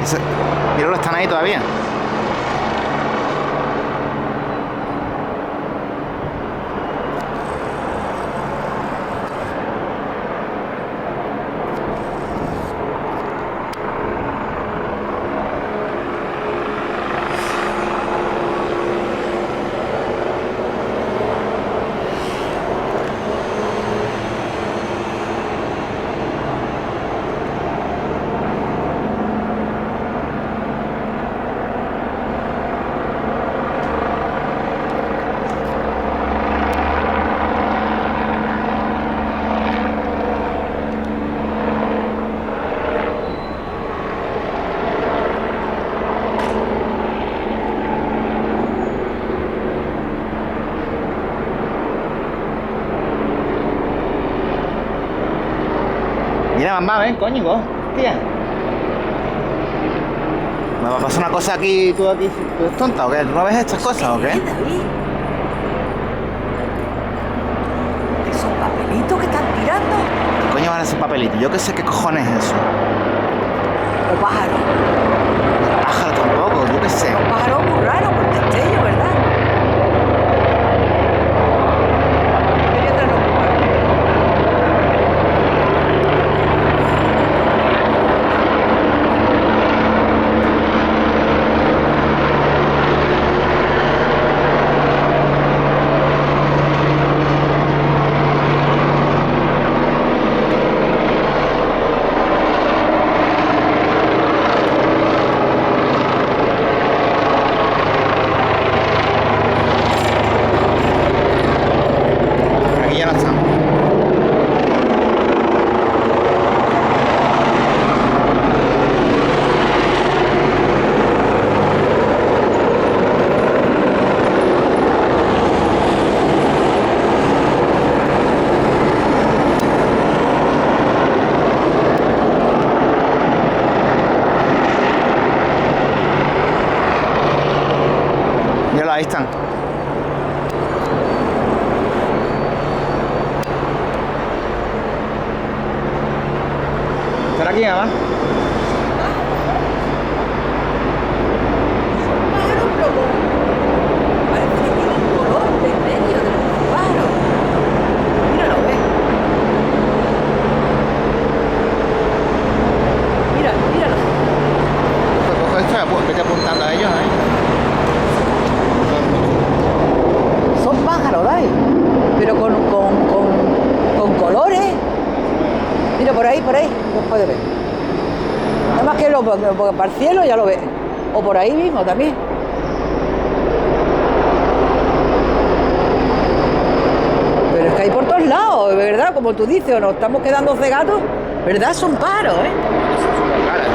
Eso, míralo, están ahí todavía. Mira, mamá, ven, coño, hostia. ¿Me va a pasar una cosa aquí, tú aquí eres tonta o qué? ¿Tú no ves estas cosas o qué? David. Esos papelitos que están tirando. ¿Qué coño van a ser papelitos? Yo qué sé qué cojones es eso. O pájaros. Pájaro tampoco, yo qué sé. Los pájaros muy raros por destello, ¿verdad? Quería traerlo muy raro. Aquí ya no están. Míralo, ahí están. ¿Están aquí, mamá? Pájaros, pero parece que tiene un color de medio de los pájaros. Míralo, ve. Míralo. Pues cojo esto y vete apuntando a ellos, ¿eh? Son pájaros, David. Pero con colores. Mira, por ahí, los puedes ver. Nada más que porque para el cielo ya lo ves. O por ahí mismo también. Pero es que hay por todos lados, ¿verdad? Como tú dices, o nos estamos quedando cegados, ¿verdad? Son pájaros, ¿eh? Son súper raras.